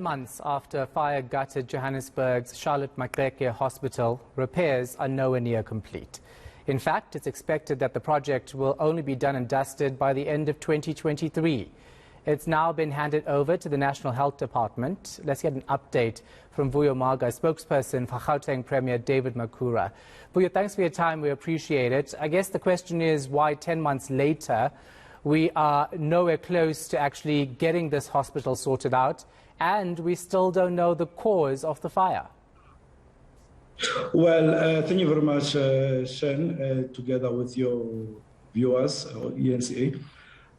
months after fire gutted Johannesburg's Maxeke hospital, repairs are nowhere near complete. In fact, it's expected that the project will only be done and dusted by the end of 2023. It's now been handed over to the National Health Department. Let's get an update from Vuyo Mhaga, spokesperson for Gauteng Premier David Makhura. Vuyo, thanks for your time. We appreciate it. I guess the question is why 10 months later we are nowhere close to actually getting this hospital sorted out, and we still don't know the cause of the fire. Well, thank you very much, Shen, together with your viewers, or eNCA.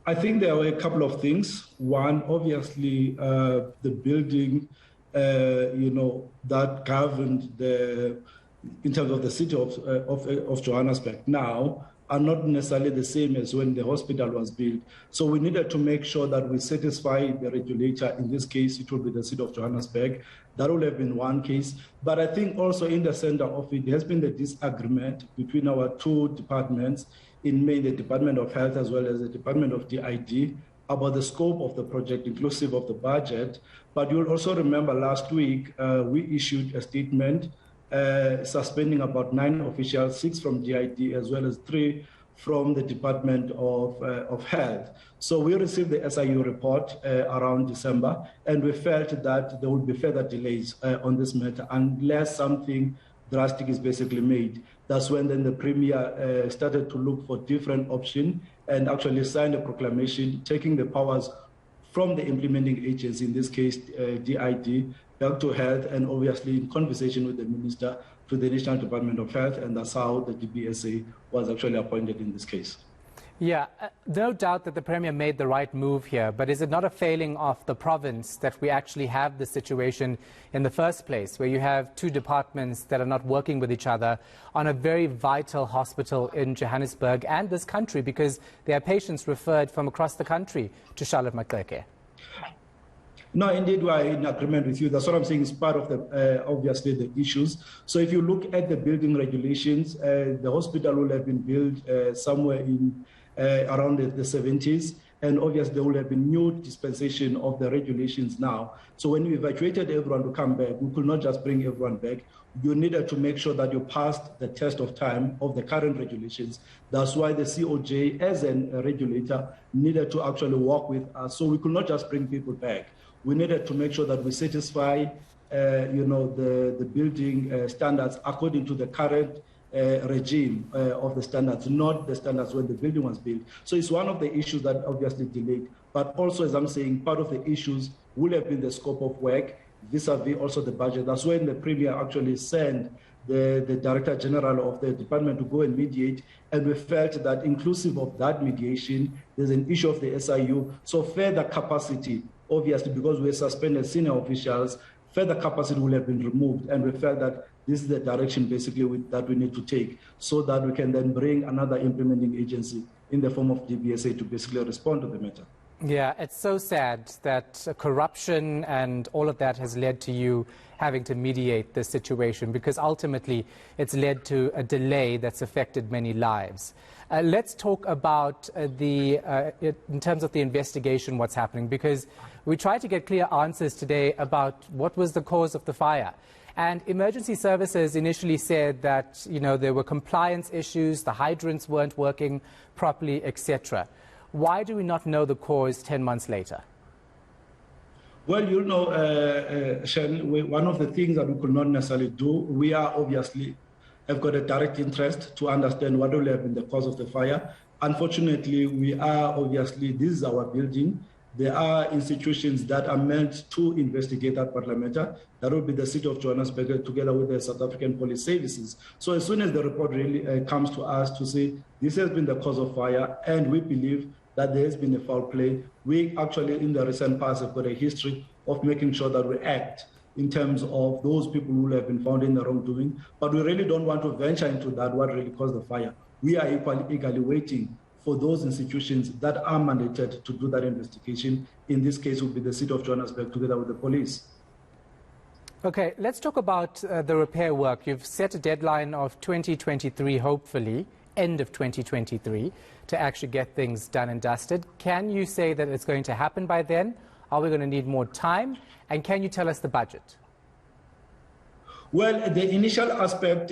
I think there were a couple of things. One, obviously, the building, that governed in terms of the city of Johannesburg now, are not necessarily the same as when the hospital was built. So we needed to make sure that we satisfy the regulator. In this case, it will be the city of Johannesburg. That would have been one case. But I think also in the center of it, there has been the disagreement between our two departments, in May, the Department of Health as well as the Department of DID, about the scope of the project, inclusive of the budget. But you'll also remember last week, we issued a statement suspending about 9 officials, 6 from DID as well as 3 from the Department of Health. So we received the SIU report around December, and we felt that there would be further delays on this matter unless something drastic is basically made. That's when then the Premier started to look for different options and actually signed a proclamation taking the powers from the implementing agency, in this case DID, back to Health, and obviously in conversation with the Minister to the National Department of Health, and that's how the DBSA was actually appointed in this case. Yeah, no doubt that the Premier made the right move here, but is it not a failing of the province that we actually have this situation in the first place, where you have two departments that are not working with each other on a very vital hospital in Johannesburg and this country, because there are patients referred from across the country to Maxeke? No, indeed, we are in agreement with you. That's what I'm saying is part of the, obviously, the issues. So if you look at the building regulations, the hospital will have been built somewhere in around the 70s. And obviously, there will have been new dispensation of the regulations now. So when we evacuated everyone to come back, we could not just bring everyone back. You needed to make sure that you passed the test of time of the current regulations. That's why the COJ, as a regulator, needed to actually work with us. So we could not just bring people back. We needed to make sure that we satisfy, the building standards according to the current regime of the standards, not the standards when the building was built. So it's one of the issues that obviously delayed. But also, as I'm saying, part of the issues will have been the scope of work, vis-a-vis also the budget. That's when the Premier actually sent the Director General of the department to go and mediate, and we felt that inclusive of that mediation, there's an issue of the SIU. So further capacity, obviously, because we suspended senior officials, further capacity will have been removed, and we felt that this is the direction basically that we need to take so that we can then bring another implementing agency in the form of DBSA to basically respond to the matter. Yeah, it's so sad that corruption and all of that has led to you having to mediate this situation, because ultimately it's led to a delay that's affected many lives. Let's talk about in terms of the investigation, what's happening, because we tried to get clear answers today about what was the cause of the fire. And emergency services initially said that, there were compliance issues, the hydrants weren't working properly, etc. Why do we not know the cause 10 months later? Well, Shen, one of the things that we could not necessarily do, we are obviously have got a direct interest to understand what will have been the cause of the fire. Unfortunately, we are obviously, this is our building. There are institutions that are meant to investigate that matter. That will be the city of Johannesburg together with the South African Police Services. So as soon as the report really comes to us to say this has been the cause of fire, and we believe that there has been a foul play, we actually in the recent past have got a history of making sure that we act in terms of those people who have been found in the wrongdoing. But we really don't want to venture into that, what really caused the fire. We are eagerly waiting for those institutions that are mandated to do that investigation. In this case, would be the city of Johannesburg together with the police. Okay, let's talk about the repair work. You've set a deadline of 2023, hopefully, end of 2023, to actually get things done and dusted. Can you say that it's going to happen by then? Are we going to need more time? And can you tell us the budget? Well, the initial aspect,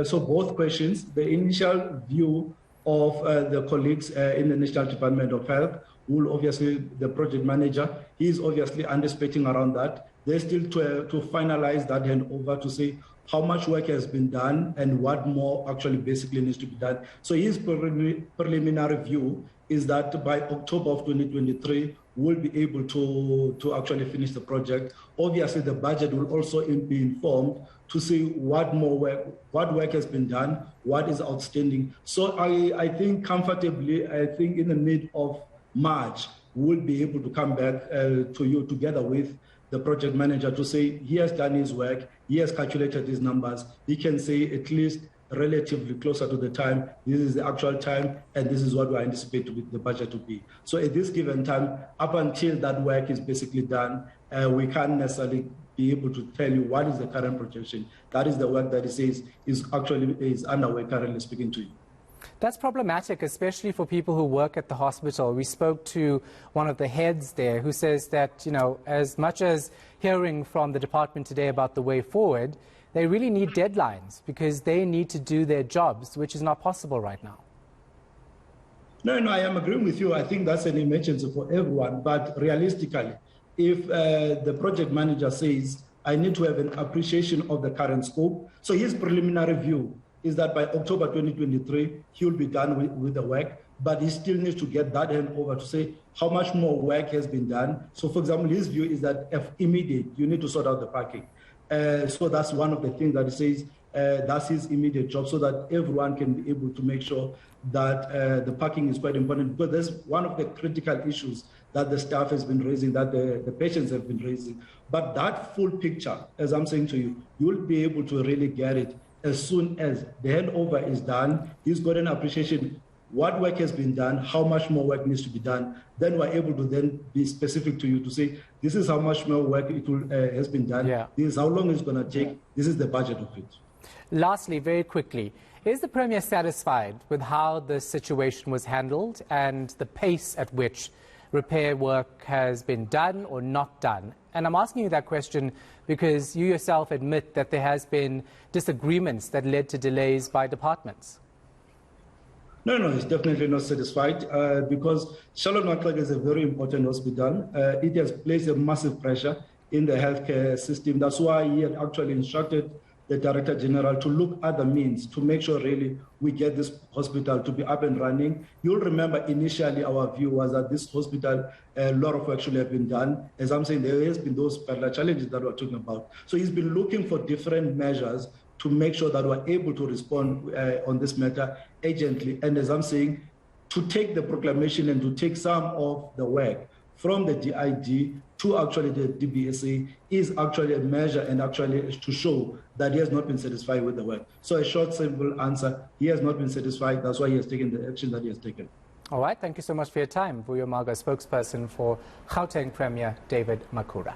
so both questions, the initial view of the colleagues in the National Department of Health, who obviously, the project manager, he is obviously anticipating around that. They're still to finalize that handover to say how much work has been done and what more actually basically needs to be done. So his preliminary view is that by October of 2023, we'll be able to actually finish the project. Obviously, the budget will also be informed to see what work has been done, what is outstanding. So I think comfortably, I think in the mid of March, we'll be able to come back to you together with the project manager to say he has done his work, he has calculated his numbers, he can say at least relatively closer to the time, this is the actual time, and this is what we anticipate the budget to be. So at this given time, up until that work is basically done, we can't necessarily be able to tell you what is the current projection. That is the work that he says is underway currently speaking to you. That's problematic, especially for people who work at the hospital. We spoke to one of the heads there who says that, you know, as much as hearing from the department today about the way forward, they really need deadlines because they need to do their jobs, which is not possible right now. No, I am agreeing with you. I think that's an emergency for everyone. But realistically, if the project manager says, I need to have an appreciation of the current scope, so his preliminary view is that by October 2023, he'll be done with the work, but he still needs to get that handover to say how much more work has been done. So, for example, his view is that if immediate, you need to sort out the parking. So that's one of the things that he says, that's his immediate job, so that everyone can be able to make sure that the parking is quite important, because that's one of the critical issues that the staff has been raising, that the patients have been raising. But that full picture, as I'm saying to you, you'll be able to really get it as soon as the handover is done. He's got an appreciation what work has been done, how much more work needs to be done. Then we're able to then be specific to you to say, this is how much more work has been done. Yeah. This is how long it's going to take. This is the budget of it. Lastly, very quickly, is the Premier satisfied with how the situation was handled and the pace at which repair work has been done or not done? And I'm asking you that question because you yourself admit that there has been disagreements that led to delays by departments. No, he's definitely not satisfied because Shahan Ramkissoon is a very important hospital. It has placed a massive pressure in the healthcare system. That's why he had actually instructed the Director General to look at the means to make sure really we get this hospital to be up and running. You'll remember initially our view was that this hospital, a lot of work should have been done. As I'm saying, there has been those parallel challenges that we're talking about. So he's been looking for different measures to make sure that we're able to respond on this matter urgently. And as I'm saying, to take the proclamation and to take some of the work from the DID to actually the DBSA is actually a measure and actually to show that he has not been satisfied with the work. So a short, simple answer, he has not been satisfied. That's why he has taken the action that he has taken. All right, thank you so much for your time. Vuyo Mhaga, spokesperson for Gauteng Premier David Makhura.